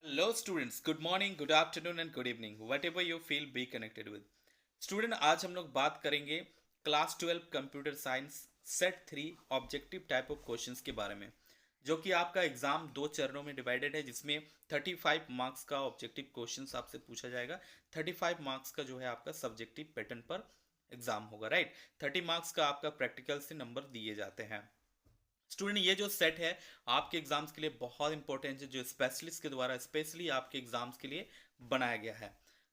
Hello students, good morning, good afternoon and good evening. Whatever you feel, be connected with. Student आज हम लोग बात करेंगे class 12 computer science set 3 objective type of questions के बारे में, जो कि आपका एग्जाम दो चरणों में डिवाइडेड है, जिसमें 35 मार्क्स का ऑब्जेक्टिव क्वेश्चंस आपसे पूछा जाएगा। 35 मार्क्स का जो है आपका सब्जेक्टिव पैटर्न पर एग्जाम होगा, राइट। 30 मार्क्स का आपका प्रैक्टिकल से नंबर दिए जाते हैं। स्टूडेंट ये जो सेट है आपके एग्जाम्स के लिए बहुत इंपॉर्टेंट है, जो स्पेशलिस्ट के द्वारा स्पेशली आपके एग्जाम्स के लिए बनाया गया है।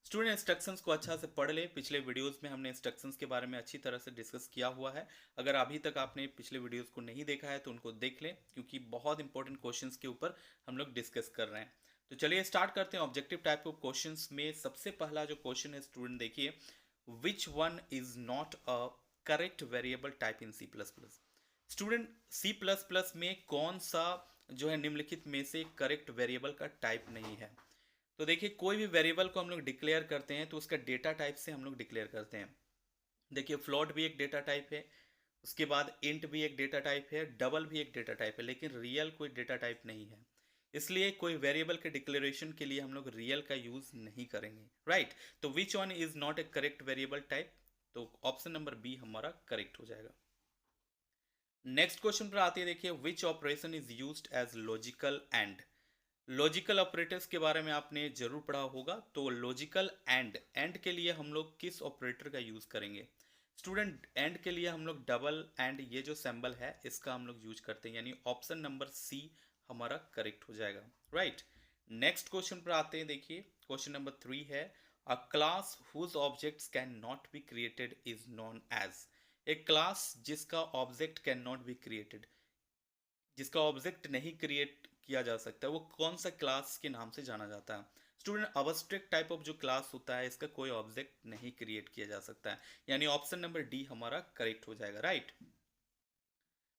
स्टूडेंट इंस्ट्रक्शंस को अच्छा से पढ़ ले। पिछले वीडियोस में हमने इंस्ट्रक्शंस के बारे में अच्छी तरह से डिस्कस किया हुआ है। अगर अभी तक आपने पिछले वीडियोस को नहीं देखा है तो उनको देख लें, क्योंकि बहुत इंपॉर्टेंट क्वेश्चंस के ऊपर हम लोग डिस्कस कर रहे हैं। तो चलिए स्टार्ट करते हैं। ऑब्जेक्टिव टाइप ऑफ क्वेश्चंस में सबसे पहला जो क्वेश्चन है स्टूडेंट, देखिए, which one is not a correct variable type in C plus plus. Student C plus plus में कौन सा जो है निम्नलिखित में से करेक्ट वेरिएबल का टाइप नहीं है। तो देखिए, कोई भी वेरिएबल को हम लोग डिक्लेयर करते हैं तो उसका डेटा टाइप से हम लोग डिक्लेयर करते हैं। देखिए, फ्लोट भी एक डेटा टाइप है, उसके बाद इंट भी एक डेटा टाइप है, डबल भी एक डेटा टाइप है, लेकिन रियल कोई डेटा टाइप नहीं है। इसलिए कोई वेरिएबल के डिक्लेरेशन के लिए हम लोग रियल का यूज नहीं करेंगे, राइट। तो which one is not a correct variable type, तो ऑप्शन नंबर बी हमारा करेक्ट हो जाएगा। नेक्स्ट क्वेश्चन पर आते हैं। देखिए, which operation is used as logical and. Logical operators के बारे में आपने जरूर पढ़ा होगा। तो लॉजिकल एंड, एंड के लिए हम लोग किस ऑपरेटर का यूज करेंगे। स्टूडेंट, एंड के लिए हम लोग डबल एंड ये जो सिंबल है इसका हम लोग यूज करते हैं, यानी ऑप्शन नंबर सी हमारा करेक्ट हो जाएगा, राइट। नेक्स्ट क्वेश्चन पर आते हैं। देखिए, क्वेश्चन नंबर 3 है, a class whose objects can not be created is known as. एक क्लास जिसका object can not be created, जिसका ऑब्जेक्ट नहीं क्रिएट किया जा सकता, वो कौन सा क्लास के नाम से जाना जाता है। स्टूडेंट, अबस्ट्रैक्ट टाइप ऑफ जो क्लास होता है इसका कोई ऑब्जेक्ट नहीं क्रिएट किया जा सकता है, यानी ऑप्शन नंबर डी हमारा करेक्ट हो जाएगा, राइट।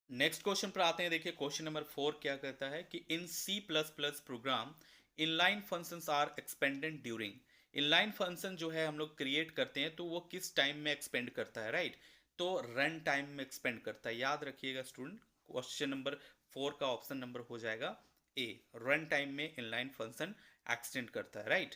नेक्स्ट क्वेश्चन पर आते हैं। देखिए, क्वेश्चन नंबर 4 क्या कहता है कि in C plus plus program inline functions are expanded during. Inline function जो है हम लोग क्रिएट करते हैं तो वो किस टाइम में एक्सपेंड करता है, राइट। तो रन टाइम में एक्सपेंड करता है। याद रखिएगा स्टूडेंट, क्वेश्चन नंबर 4 का ऑप्शन नंबर हो जाएगा ए, रन टाइम में इनलाइन फंक्शन एक्सटेंड करता है, राइट।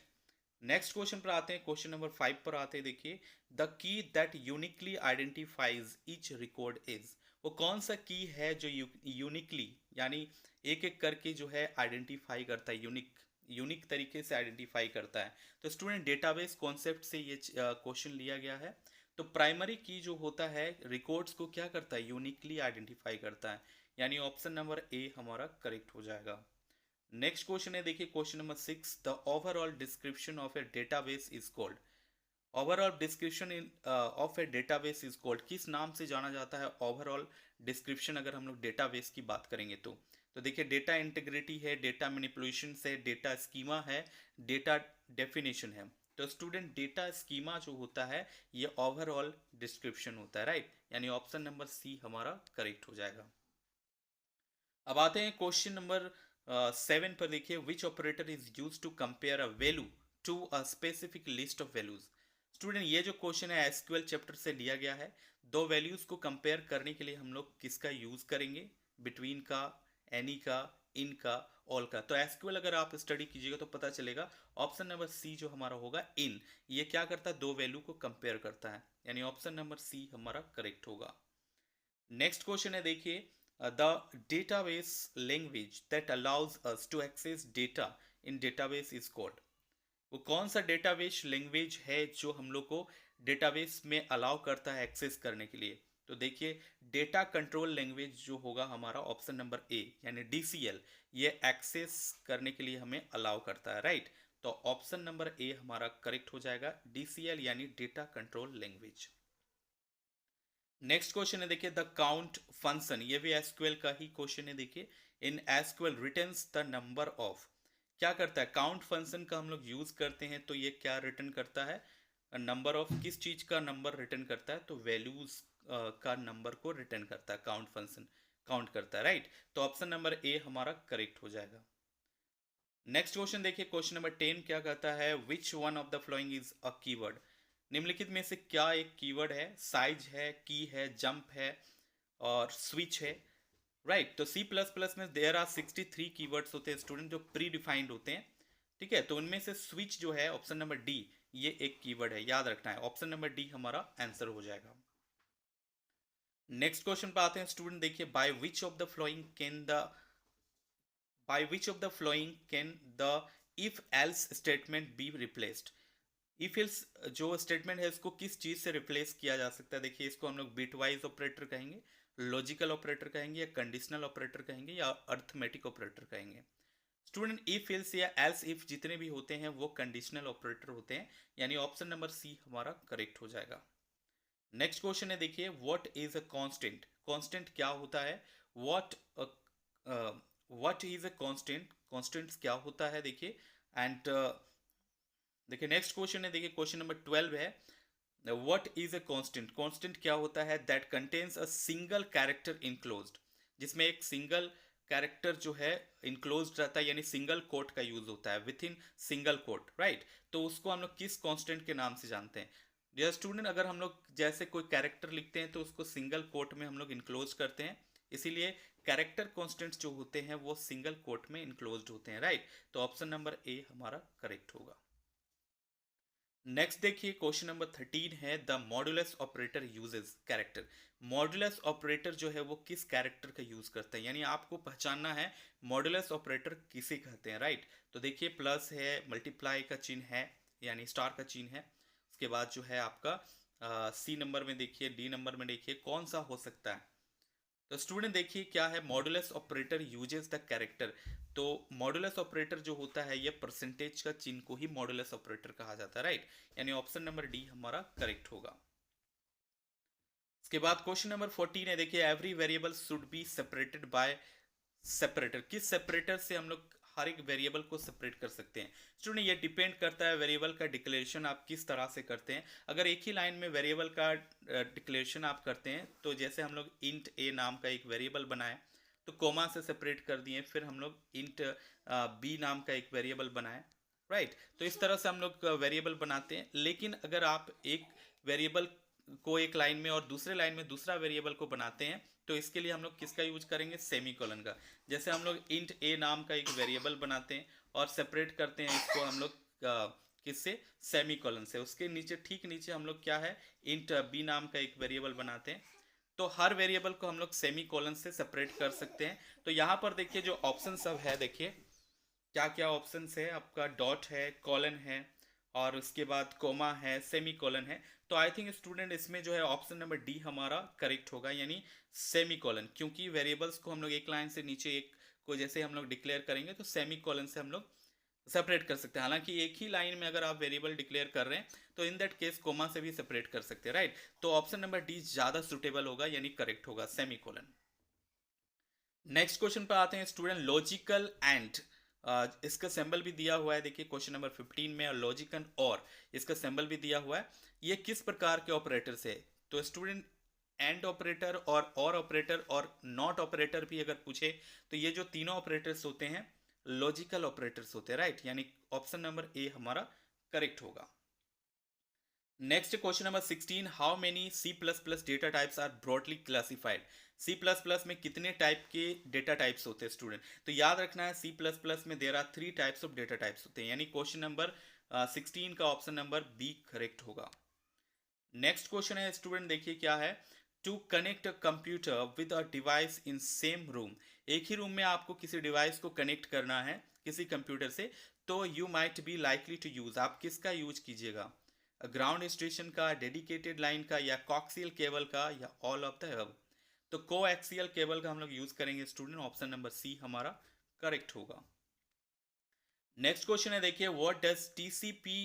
नेक्स्ट क्वेश्चन पर आते हैं। क्वेश्चन नंबर 5 पर आते हैं। देखिए, the key that uniquely identifies each record is. वो कौन सा की है जो यूनिकली, यानी एक एक करके जो है आइडेंटिफाई करता है, यूनिक यूनिक तरीके से आइडेंटिफाई करता है। तो स्टूडेंट, डेटाबेस कॉन्सेप्ट से ये क्वेश्चन लिया गया है। तो प्राइमरी की जो होता है रिकॉर्ड्स को क्या करता है, यूनिकली आइडेंटिफाई करता है, यानी ऑप्शन नंबर ए हमारा करेक्ट हो जाएगा। नेक्स्ट क्वेश्चन है। देखिए, question number 6, the overall description of A database is called. Overall description in of A database is called, किस नाम से जाना जाता है ओवरऑल डिस्क्रिप्शन, अगर हम लोग डेटाबेस की बात करेंगे तो देखिए, डेटा इंटीग्रिटी है, डेटा मैनिपुलेशन है, डेटा स्कीमा है, डेटा डेफिनेशन है। तो स्टूडेंट, डेटा स्कीमा जो होता है ये ओवरऑल डिस्क्रिप्शन होता है, राइट, यानी ऑप्शन नंबर सी हमारा करेक्ट हो जाएगा। अब आते हैं क्वेश्चन नंबर 7 पर। देखिए, which operator is use to compare a value to a specific list of values. Student, ये जो क्वेश्चन है एसक्यूएल चैप्टर से लिया गया है। दो वैल्यूज को कंपेयर करने के लिए हम लोग किसका यूज करेंगे, बिटवीन का, एनी का, इन का, ऑल का। तो एसक्यूएल अगर आप स्टडी कीजिएगा तो पता चलेगा ऑप्शन नंबर सी जो हमारा होगा इन, ये क्या करता है, दो वैल्यू को कंपेयर करता है, यानी ऑप्शन नंबर सी हमारा करेक्ट होगा। नेक्स्ट क्वेश्चन है। देखिए, the database language that allows us to access data in database is called. वो कौन सा डेटाबेस लैंग्वेज है जो हम लोग को डेटाबेस में अलाउ करता है एक्सेस करने के लिए। तो देखिए, डेटा कंट्रोल लैंग्वेज जो होगा हमारा ऑप्शन नंबर ए, यानी डीसीएल, ये एक्सेस करने के लिए हमें अलाउ करता है, राइट। तो ऑप्शन नंबर ए हमारा करेक्ट हो जाएगा, डीसीएल यानी data control language. Next question है। देखिए, द काउंट फंक्शन, ये भी एसक्यूएल का ही क्वेश्चन है। देखिए, in SQL returns the number of, क्या करता है, काउंट फंक्शन का हम लोग यूज करते हैं तो ये क्या रिटर्न करता है, नंबर ऑफ, किस चीज का नंबर रिटर्न करता है, तो वैल्यूज का नंबर को रिटर्न करता है, काउंट फंक्शन काउंट करता है, राइट। तो ऑप्शन नंबर ए हमारा करेक्ट हो जाएगा। नेक्स्ट क्वेश्चन देखिए, क्वेश्चन नंबर 10 क्या कहता है, which one of the following is a keyword. निम्नलिखित में से क्या एक कीवर्ड है, साइज है, की है, जंप है और स्विच है, राइट। तो सी प्लस प्लस में देयर आर 63 कीवर्ड्स होते हैं स्टूडेंट, जो प्री डिफाइंड होते हैं। ठीक है, तो उनमें से स्विच जो है ऑप्शन नंबर डी, ये एक कीवर्ड है, याद रखना है। ऑप्शन नंबर डी हमारा आंसर हो जाएगा। नेक्स्ट क्वेश्चन पे आते हैं स्टूडेंट, देखिए by which of the flowing can the if else statement be replaced. If else जो स्टेटमेंट है इसको किस चीज से रिप्लेस किया जा सकता है? देखिए इसको हम लोग बिट वाइज ऑपरेटर कहेंगे, लॉजिकल ऑपरेटर कहेंगे, या कंडीशनल ऑपरेटर कहेंगे, या अर्थमेटिक ऑपरेटर कहेंगे। स्टूडेंट इफ एल्स या एल्स इफ जितने भी होते हैं वो कंडीशनल ऑपरेटर होते हैं, यानी ऑप्शन नंबर सी हमारा करेक्ट हो जाएगा। नेक्स्ट क्वेश्चन है, देखिए what is a constant. Constant क्या होता है? What what is a constant, constant क्या होता है? देखिए एंड देखिए नेक्स्ट क्वेश्चन है, देखिए क्वेश्चन नंबर 12 है, what is a constant. Constant क्या होता है? That contains a single character enclosed, जिसमें एक सिंगल कैरेक्टर जो है इनक्लोज्ड रहता है, यानी सिंगल कोट का यूज होता है, with in single quote, right. तो उसको हम लोग किस कांस्टेंट के नाम से जानते हैं? डियर स्टूडेंट, अगर हम लोग जैसे कोई कैरेक्टर लिखते हैं तो उसको सिंगल कोट में हम लोग इनक्लोज करते हैं, इसीलिए कैरेक्टर कांस्टेंट्स जो होते हैं वो सिंगल कोट में इनक्लोज्ड होते हैं, राइट। तो ऑप्शन नंबर ए हमारा करेक्ट होगा। नेक्स्ट देखिए क्वेश्चन नंबर 13 है, the modulus operator uses character. Modulus operator जो है वो किस कैरेक्टर का यूज करता है, यानी आपको पहचानना है मॉडुलस ऑपरेटर किसे कहते हैं, राइट। तो देखिए प्लस है, मल्टीप्लाई का चिन्ह है, यानी स्टार का चिन्ह है। उसके बाद जो है आपका सी नंबर में देखिए, डी नंबर में देखिए कौन सा हो सकता है। तो स्टूडेंट देखिए क्या है, modulus operator uses the character. तो मॉडुलस ऑपरेटर जो होता है ये परसेंटेज का चिन्ह को ही मॉडुलस ऑपरेटर कहा जाता है, राइट। यानी ऑप्शन नंबर डी हमारा करेक्ट होगा। इसके बाद क्वेश्चन नंबर 14 है, देखिए every variable should be separated by separator. किस सेपरेटर से हम लोग हर एक वेरिएबल को सेपरेट कर सकते हैं? स्टूडेंट ये डिपेंड करता है वेरिएबल का डिक्लेरेशन आप किस तरह से करते हैं। अगर एक ही लाइन में वेरिएबल का डिक्लेरेशन आप करते हैं, तो जैसे हम लोग इंट ए नाम का एक वेरिएबल बनाए तो कोमा से सेपरेट कर दिए, फिर हम लोग इंट बी नाम का एक वेरिएबल बनाए, राइट। तो इस तरह से हम लोग वेरिएबल बनाते हैं। लेकिन अगर आप एक वेरिएबल को एक लाइन में और दूसरे लाइन में दूसरा वेरिएबल को बनाते हैं, तो इसके लिए हम लोग किसका यूज करेंगे? सेमीकोलन का। जैसे हम लोग इंट ए नाम का एक वेरिएबल बनाते हैं और सेपरेट करते हैं इसको हम लोग किससे? सेमीकोलन से। उसके नीचे ठीक नीचे हम लोग क्या है, इंट बी नाम का एक वेरिएबल बनाते हैं। तो हर वेरिएबल को हम लोग सेमीकोलन से सेपरेट कर सकते हैं। तो यहाँ पर देखिए जो ऑप्शन सब है, देखिए क्या क्या ऑप्शन है आपका, डॉट है, कॉलन है, और उसके बाद कोमा है, सेमी कॉलन है। तो आई थिंक स्टूडेंट इसमें जो है ऑप्शन नंबर डी हमारा करेक्ट होगा, यानी सेमी कॉलन। क्योंकि वेरिएबल्स को हम लोग एक लाइन से नीचे एक को जैसे हम लोग डिक्लेयर करेंगे तो सेमी कॉलन से हम लोग सेपरेट कर सकते हैं। हालांकि एक ही लाइन में अगर आप वेरिएबल डिक्लेयर कर रहे हैं तो इन दैट केस कोमा से भी सेपरेट कर सकते हैं, राइट। तो ऑप्शन नंबर डी ज़्यादा सुटेबल होगा, यानी करेक्ट होगा, सेमी कॉलन। नेक्स्ट क्वेश्चन पर आते हैं स्टूडेंट, लॉजिकल एंड। इसका सिंबल भी दिया हुआ है, देखिए क्वेश्चन नंबर 15 में, और लॉजिकल और इसका सिंबल भी दिया हुआ है। ये किस प्रकार के ऑपरेटर से? तो स्टूडेंट एंड ऑपरेटर और ऑपरेटर और नॉट ऑपरेटर भी अगर पूछे तो ये जो तीनों ऑपरेटर्स होते हैं लॉजिकल ऑपरेटर्स होते हैं, राइट। यानी ऑप्शन नंबर ए हमारा करेक्ट होगा। Next question number 16, how many C plus plus data types are broadly classified. C plus plus में कितने टाइप के डेटा टाइप्स होते हैं स्टूडेंट? तो याद रखना है सी प्लस प्लस में there are 3 types of data types होते हैं, यानी क्वेश्चन नंबर 16 का ऑप्शन नंबर बी करेक्ट होगा। नेक्स्ट क्वेश्चन है स्टूडेंट, देखिए क्या है, to connect a computer with a device in same room. एक ही रूम में आपको किसी डिवाइस को कनेक्ट करना है किसी कंप्यूटर से, तो you might be likely to use, आप किसका यूज कीजिएगा? ग्राउंड स्टेशन का, डेडिकेटेड लाइन का, या कॉक्सियल केबल का, या ऑल ऑफ द अबव। तो कोएक्सियल केबल का हम लोग यूज करेंगे स्टूडेंट, ऑप्शन नंबर सी हमारा करेक्ट होगा। नेक्स्ट क्वेश्चन है, देखिए what does TCP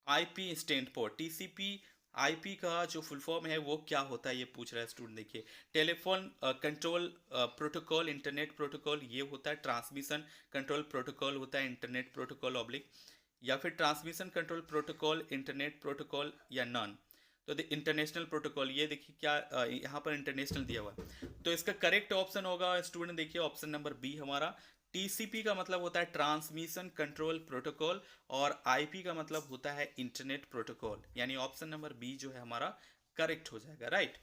IP stand for. TCP IP का जो फुल फॉर्म है वो क्या होता है, ये पूछ रहा है स्टूडेंट। देखिए telephone control protocol, internet protocol, ये होता है। ट्रांसमिशन कंट्रोल प्रोटोकॉल होता है इंटरनेट प्रोटोकॉल ऑब्लिक, या फिर transmission control protocol, internet protocol, या नॉन। तो इंटरनेशनल प्रोटोकॉल, ये देखिए क्या यहाँ पर इंटरनेशनल दिया हुआ है। तो इसका करेक्ट ऑप्शन होगा स्टूडेंट, देखिए ऑप्शन नंबर बी हमारा। टीसीपी का मतलब होता है ट्रांसमिशन कंट्रोल प्रोटोकॉल, और आईपी का मतलब होता है इंटरनेट प्रोटोकॉल, यानी ऑप्शन नंबर बी जो है हमारा करेक्ट हो जाएगा, राइट।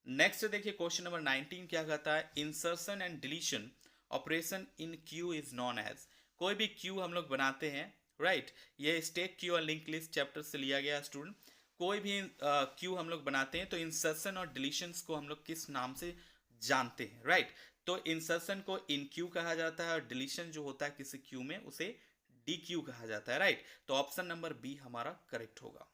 नेक्स्ट देखिए क्वेश्चन नंबर 19 क्या कहता है, insertion and deletion operation in queue is known as. कोई भी क्यू हम लोग बनाते हैं, राइट, ये स्टैक क्यू और लिंक लिस्ट चैप्टर से लिया गया स्टूडेंट। कोई भी क्यू हम लोग बनाते हैं तो इंसर्शन और डिलीशंस को हम लोग किस नाम से जानते हैं, राइट। तो इंसर्शन को इन क्यू कहा जाता है और डिलीशन जो होता है किसी क्यू में उसे डी क्यू कहा जाता है, राइट। तो ऑप्शन नंबर बी हमारा करेक्ट होगा।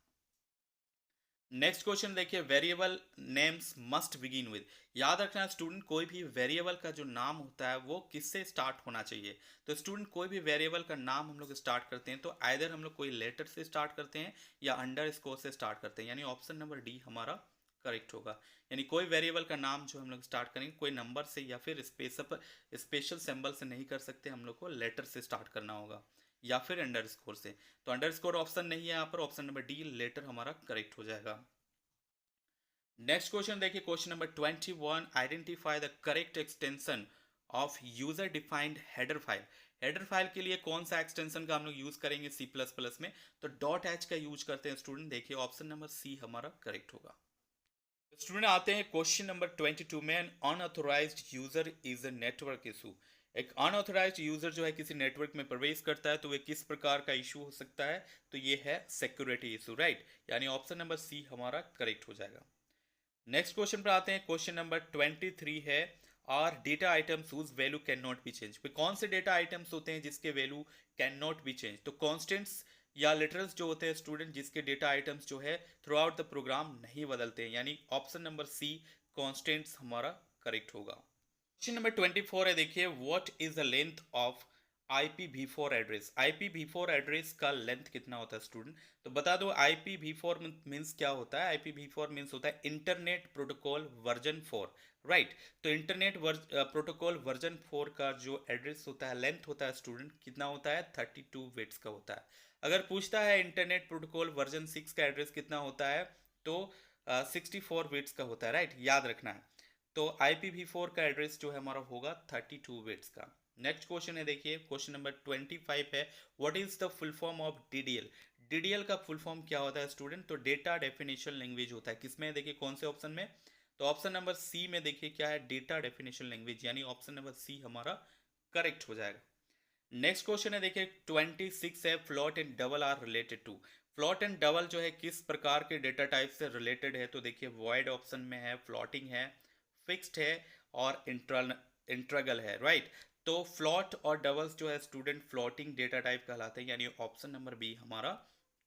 नेक्स्ट क्वेश्चन देखिए, variable names must begin with. याद रखना स्टूडेंट, कोई भी वेरिएबल का जो नाम होता है वो किससे स्टार्ट होना चाहिए। तो स्टूडेंट कोई भी वेरिएबल का नाम हम लोग स्टार्ट करते हैं तो आइदर हम लोग कोई लेटर से स्टार्ट करते हैं या अंडर स्कोर से स्टार्ट करते हैं, यानी ऑप्शन नंबर डी हमारा करेक्ट होगा। यानी कोई वेरिएबल का नाम जो हम लोग स्टार्ट करेंगे कोई नंबर से या फिर स्पेशल सिंबल से नहीं कर सकते, हम लोग को लेटर से स्टार्ट करना होगा या फिर अंडर स्कोर से। तो अंडर स्कोर ऑप्शन नहीं है यहाँ पर, ऑप्शन नंबर डी लेटर हमारा करेक्ट हो जाएगा। नेक्स्ट क्वेश्चन देखिए, question number 21, identify the correct extension of user defined header file. Header file के लिए कौन सा एक्सटेंशन का हम लोग यूज करेंगे सी प्लस प्लस में, तो डॉट एच का यूज करते हैं स्टूडेंट। देखिए ऑप्शन नंबर सी हमारा करेक्ट होगा। स्टूडेंट आते हैं क्वेश्चन नंबर 22 में, an unauthorized user is a network issue. एक अनऑथोराइज्ड यूजर जो है किसी नेटवर्क में प्रवेश करता है तो वे किस प्रकार का इशू हो सकता है, तो ये है सिक्योरिटी इशू, राइट। यानी ऑप्शन नंबर सी हमारा करेक्ट हो जाएगा। नेक्स्ट क्वेश्चन पर आते हैं, क्वेश्चन नंबर 23 है, are data items whose value can not be change. कौन से डेटा आइटम्स होते हैं जिसके value can not be change, तो कॉन्स्टेंट्स या लिटरल्स जो होते हैं स्टूडेंट जिसके डेटा आइटम्स जो है थ्रू आउट द प्रोग्राम नहीं बदलते हैं, यानी ऑप्शन नंबर सी कॉन्स्टेंट्स हमारा करेक्ट होगा। क्वेश्चन नंबर 24 है, देखिए what is the length of IPv4 address. IPv4 address का लेंथ कितना होता है स्टूडेंट, तो बता दो IPv4 मीन्स क्या होता है। IPv4 मीन्स होता है इंटरनेट प्रोटोकॉल वर्जन 4, राइट। तो इंटरनेट प्रोटोकॉल वर्जन 4 का जो एड्रेस होता है, लेंथ होता है स्टूडेंट कितना होता है, 32 बिट्स का होता है। अगर पूछता है इंटरनेट प्रोटोकॉल वर्जन 6 का एड्रेस कितना होता है, तो 64 बिट्स का होता है, राइट, याद रखना है। तो IPv4 का एड्रेस जो है हमारा होगा 32 बिट्स का। नेक्स्ट क्वेश्चन है, देखिए क्वेश्चन नंबर 25 है, what is the full form of DDL। DDL का फुल फॉर्म क्या होता है स्टूडेंट, तो डेटा डेफिनेशन लैंग्वेज होता है। किसमें, देखिए कौन से ऑप्शन में, तो ऑप्शन नंबर सी में देखिए क्या है, डेटा डेफिनेशन लैंग्वेज, यानी ऑप्शन नंबर सी हमारा करेक्ट हो जाएगा। नेक्स्ट क्वेश्चन है, देखिए 26 है, float and double are related to. Float and double जो है किस प्रकार के डेटा टाइप से रिलेटेड है, तो देखिए वॉइड ऑप्शन में है, फ्लोटिंग है, फिक्स्ड है और इंट्रगल है, राइट। तो फ्लोट और डबल्स जो है स्टूडेंट फ्लोटिंग डेटा टाइप कहलाते हैं, यानी ऑप्शन नंबर बी हमारा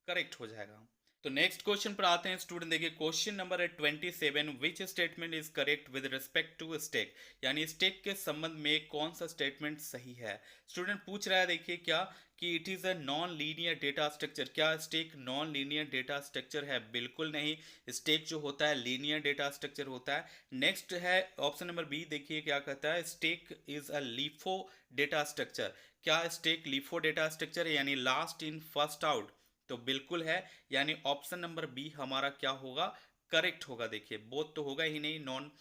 करेक्ट हो जाएगा। तो नेक्स्ट क्वेश्चन पर आते हैं स्टूडेंट, देखिए क्वेश्चन नंबर है 27, which statement is correct with respect to stack. यानी स्टेक के संबंध में कौन सा स्टेटमेंट सही है। स्टूडेंट पूछ रहा है देखिए क्या, कि it is a non linear data structure. क्या stack non linear data structure है, बिल्कुल नहीं। स्टेक जो होता है लीनियर डेटा स्ट्रक्चर होता है। नेक्स्ट है ऑप्शन नंबर बी, देखिए क्या कहता है, stack is a LIFO data structure. क्या स्टेक लीफो डेटा स्ट्रक्चर है, यानी लास्ट इन फर्स्ट आउट, तो बिल्कुल है, यानी ऑप्शन नंबर बी हमारा क्या होगा, करेक्ट होगा। देखिए बोथ तो होगा ही नहीं, नॉन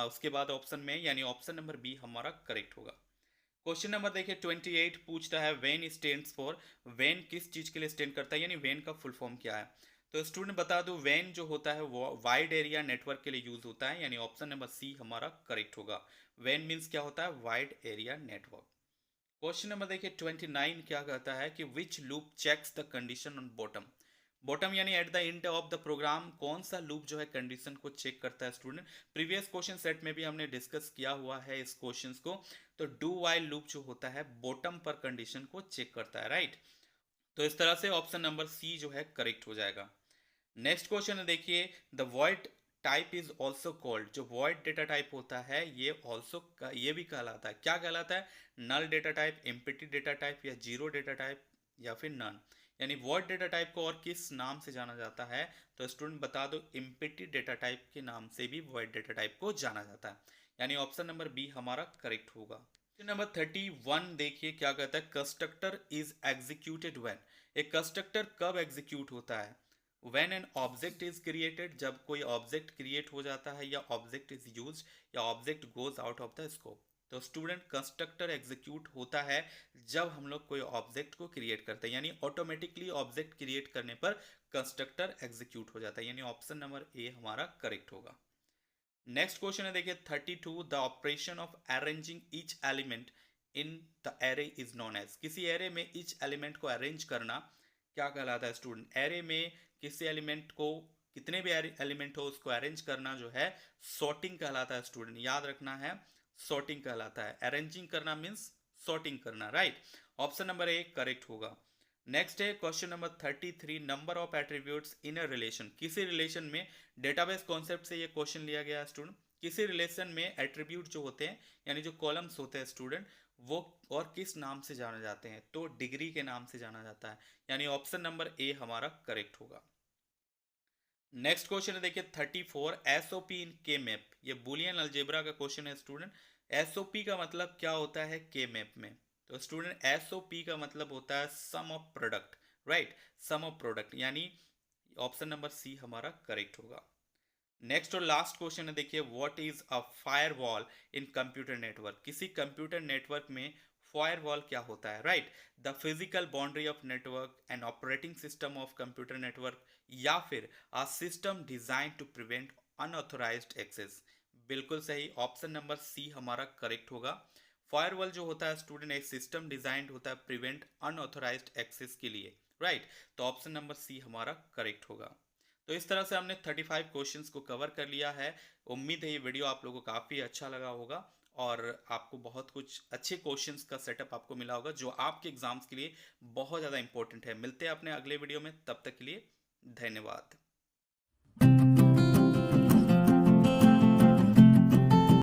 उसके बाद ऑप्शन में, यानी ऑप्शन नंबर बी हमारा करेक्ट होगा। क्वेश्चन नंबर देखिए 28 पूछता है, वेन स्टैंड्स फॉर। वेन किस चीज के लिए स्टैंड करता है, यानी वेन का फुल फॉर्म क्या है। तो स्टूडेंट बता दो, वेन जो होता है वो वाइड एरिया नेटवर्क के लिए यूज होता है, यानी ऑप्शन नंबर सी हमारा करेक्ट होगा। वेन मीन्स क्या होता है, wide area network. Question number देखिए 29 क्या कहता है, कि which loop checks the condition on bottom. Bottom यानी at the end of the program, कौन सा लूप जो है कंडीशन को चेक करता है स्टूडेंट। प्रीवियस क्वेश्चन सेट में भी हमने डिस्कस किया हुआ है इस क्वेश्चंस को। तो डू वाइल लूप जो होता है बॉटम पर कंडीशन को चेक करता है, राइट। तो इस तरह से ऑप्शन नंबर सी जो है करेक्ट हो जाएगा। नेक्स्ट क्वेश्चन है, देखिए the void type is also called. जो वॉइड डेटा टाइप होता है ये ऑल्सो ये भी कहलाता है, क्या कहलाता है, null data type, empty data type, या जीरो डेटा टाइप, या फिर नन। यानी वॉइड डेटा टाइप को और किस नाम से जाना जाता है, तो स्टूडेंट बता दो, एम्प्टी डेटा टाइप के नाम से भी वॉइड डेटा टाइप को जाना जाता है, यानी ऑप्शन नंबर बी हमारा करेक्ट होगा। क्वेश्चन नंबर 31 देखिए क्या कहता है, कंस्ट्रक्टर इज एग्जीक्यूटेड व्हेन। एक कंस्ट्रक्टर कब एग्जीक्यूट होता है, when an object is created, जब कोई ऑब्जेक्ट क्रिएट हो जाता है, या ऑब्जेक्ट इज यूज, या object goes out of the scope. तो स्टूडेंट कंस्ट्रक्टर एग्जीक्यूट होता है जब हम लोग कोई ऑब्जेक्ट को क्रिएट करते हैं, यानी ऑटोमेटिकली ऑब्जेक्ट क्रिएट करने पर कंस्ट्रक्टर एग्जीक्यूट हो जाता है, यानी ऑप्शन नंबर ए हमारा करेक्ट होगा। नेक्स्ट क्वेश्चन है देखिए 32, the operation of arranging each element in the array is known as. किसी एरे में ईच एलिमेंट को अरेंज करना क्या कहलाता है स्टूडेंट? एरे में किसी एलिमेंट को, कितने भी एलिमेंट हो उसको अरेंज करना जो है सॉर्टिंग कहलाता है स्टूडेंट, याद रखना है, सॉर्टिंग कहलाता है। अरेंजिंग करना मीन्स सॉर्टिंग करना, right. Option number A correct होगा। नेक्स्ट है question number 33, number of attributes in a relation. किसी रिलेशन में, डेटाबेस कॉन्सेप्ट से ये क्वेश्चन लिया गया है स्टूडेंट। किसी रिलेशन में एट्रीब्यूट जो होते हैं यानी जो कॉलम्स होते हैं स्टूडेंट, वो और किस नाम से जाने जाते हैं? तो डिग्री के नाम से जाना जाता है, यानी ऑप्शन नंबर ए हमारा करेक्ट होगा। नेक्स्ट क्वेश्चन है देखिए 34, एसओपी इन के मैप। ये बुलियन अलजेब्रा का क्वेश्चन है स्टूडेंट। एसओपी का मतलब क्या होता है के मैप में? तो स्टूडेंट एसओपी का मतलब होता है sum of product, right, sum of product, यानी ऑप्शन नंबर सी हमारा करेक्ट होगा। नेक्स्ट और लास्ट क्वेश्चन है देखिए, what is a firewall in computer network. किसी कंप्यूटर नेटवर्क में फायरवॉल क्या होता है? Right, the physical boundary of network and operating system of computer network, या फिर a system design to prevent unauthorized access. बिल्कुल सही, ऑप्शन नंबर सी हमारा करेक्ट होगा। फायरवॉल जो होता है स्टूडेंट एक सिस्टम डिजाइन होता है प्रिवेंट अनऑथोराइज्ड एक्सेस के लिए, राइट। तो ऑप्शन नंबर सी हमारा करेक्ट होगा। तो इस तरह से हमने 35 क्वेश्चंस को कवर कर लिया है। उम्मीद है ये वीडियो आप लोगों को काफ़ी अच्छा लगा होगा और आपको बहुत कुछ अच्छे क्वेश्चंस का सेटअप आपको मिला होगा जो आपके एग्जाम्स के लिए बहुत ज़्यादा इंपॉर्टेंट है। मिलते हैं अपने अगले वीडियो में, तब तक के लिए धन्यवाद।